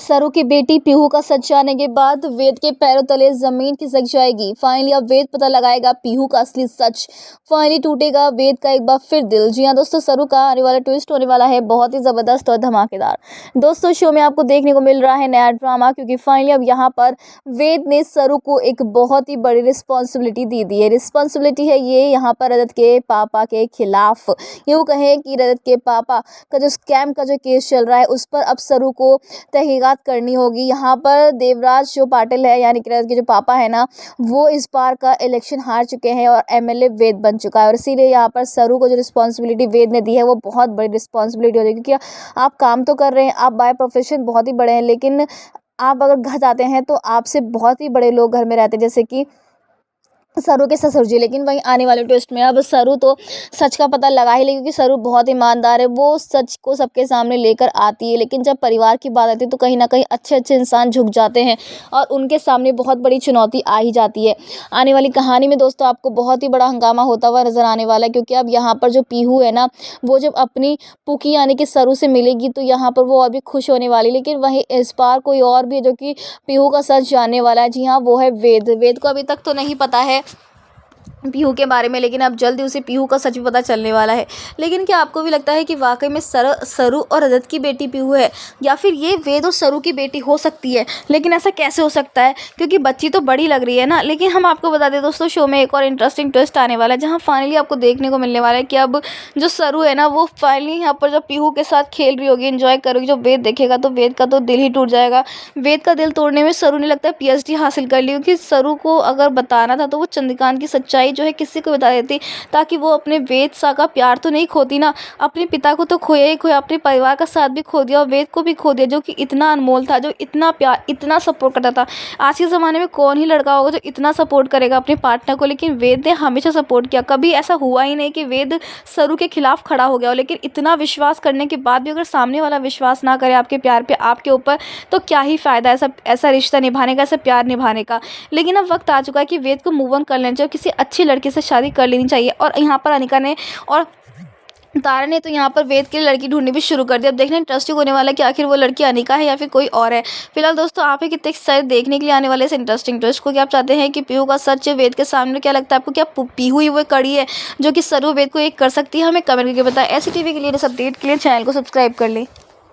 सरू की बेटी पीहू का सच जानने के बाद वेद के पैरों तले जमीन खिसक जाएगी। फाइनली अब वेद पता लगाएगा पीहू का असली सच। फाइनली टूटेगा वेद का एक बार फिर दिल। जी हाँ दोस्तों, सरू का आने वाला ट्विस्ट होने वाला है बहुत ही जबरदस्त और धमाकेदार। दोस्तों, शो में आपको देखने को मिल रहा है नया ड्रामा, क्योंकि फाइनली अब यहाँ पर वेद ने सरू को एक बहुत ही बड़ी रिस्पॉन्सिबिलिटी दे दी है। रिस्पॉन्सिबिलिटी है ये यहाँ पर रजत के पापा के खिलाफ। यूँ कहें कि रजत के पापा का जो स्कैम का जो केस चल रहा है उस पर अब सरू को तहकीकात करनी होगी। यहाँ पर देवराज जो पाटिल है, यानी कि रजत के जो पापा है ना, वो इस बार का इलेक्शन हार चुके हैं और एमएलए वेद बन चुका है। और इसीलिए यहाँ पर सरू को जो रिस्पॉन्सिबिलिटी वेद ने दी है वो बहुत बड़ी रिस्पॉन्सिबिलिटी होती है, क्योंकि आप काम तो कर रहे हैं, आप बाय प्रोफेशन बहुत ही बड़े हैं, लेकिन आप अगर घर जाते हैं तो आपसे बहुत ही बड़े लोग घर में रहते हैं, जैसे कि सरू के ससुर जी। लेकिन वहीं आने वाले ट्विस्ट में अब सरू तो सच का पता लगा ही ले, क्योंकि सरू बहुत ईमानदार है, वो सच को सबके सामने लेकर आती है। लेकिन जब परिवार की बात आती है तो कहीं ना कहीं अच्छे अच्छे इंसान झुक जाते हैं और उनके सामने बहुत बड़ी चुनौती आ ही जाती है। आने वाली कहानी में दोस्तों आपको बहुत ही बड़ा हंगामा होता हुआ नजर आने वाला है, क्योंकि अब यहाँ पर जो पीहू है ना, वो जब अपनी पुकी यानी कि सरू से मिलेगी तो यहाँ पर वो अभी खुश होने वाली। लेकिन वहीं इस बार कोई और भी है जो कि पीहू का सच जानने वाला है। जी हाँ, वो है वेद। वेद को अभी तक तो नहीं पता है पीहू के बारे में, लेकिन अब जल्दी उसे पीहू का सच भी पता चलने वाला है। लेकिन क्या आपको भी लगता है कि वाकई में सरू और रजत की बेटी पीहू है, या फिर ये वेद और सरू की बेटी हो सकती है? लेकिन ऐसा कैसे हो सकता है, क्योंकि बच्ची तो बड़ी लग रही है ना। लेकिन हम आपको बता दें दोस्तों, शो में एक और इंटरेस्टिंग ट्विस्ट आने वाला है, जहाँ फाइनली आपको देखने को मिलने वाला है कि अब जो सरू है ना, वो फाइनली यहाँ पर जब पीहू के साथ खेल रही होगी, एंजॉय करोगी, जो वेद देखेगा तो वेद का तो दिल ही टूट जाएगा। वेद का दिल तोड़ने में सरू ने लगता है पीएचडी हासिल कर ली, क्योंकि सरू को अगर बताना था तो वो चंद्रकांत की सच्चाई जो है किसी को बता देती, ताकि वो अपने वेद सा का प्यार तो नहीं खोती ना। अपने पिता को तो खोया ही खोया, अपने परिवार का साथ भी खो दिया और वेद को भी खो दिया, जो कि इतना अनमोल था, जो इतना प्यार इतना सपोर्ट करता था। आज के ज़माने में कौन ही लड़का होगा जो इतना सपोर्ट करेगा अपने पार्टनर को, लेकिन वेद ने हमेशा सपोर्ट किया। कभी ऐसा हुआ ही नहीं कि वेद सरू के खिलाफ खड़ा हो गया हो। लेकिन इतना विश्वास करने के बाद भी अगर सामने वाला विश्वास ना करे आपके प्यार पे, आपके ऊपर, तो क्या ही फ़ायदा ऐसा रिश्ता निभाने का, ऐसा प्यार निभाने का। लेकिन अब वक्त आ चुका है कि वेद को मूव ऑन कर लेना चाहिए, किसी अच्छी लड़की से शादी कर लेनी चाहिए। और यहाँ पर अनिका ने और तारा ने तो यहाँ पर वेद के लिए लड़की ढूंढनी भी शुरू कर दी। अब देखना इंटरेस्टिंग होने वाला है कि आखिर वो लड़की अनिका है या फिर कोई और है। फिलहाल दोस्तों, आप ही कितने एक्साइटेड देखने के लिए आने वाले इस इंटरेस्टिंग ट्विस्ट को? क्या आप चाहते हैं कि पीहू का सच वेद के सामने? क्या लगता है आपको, क्या पीहू ही वो कड़ी है जो कि सरू वेद को एक कर सकती है? हमें कमेंट करके बताएं। ऐसी टीवी के लिए अपडेट के लिए चैनल को सब्सक्राइब कर लें।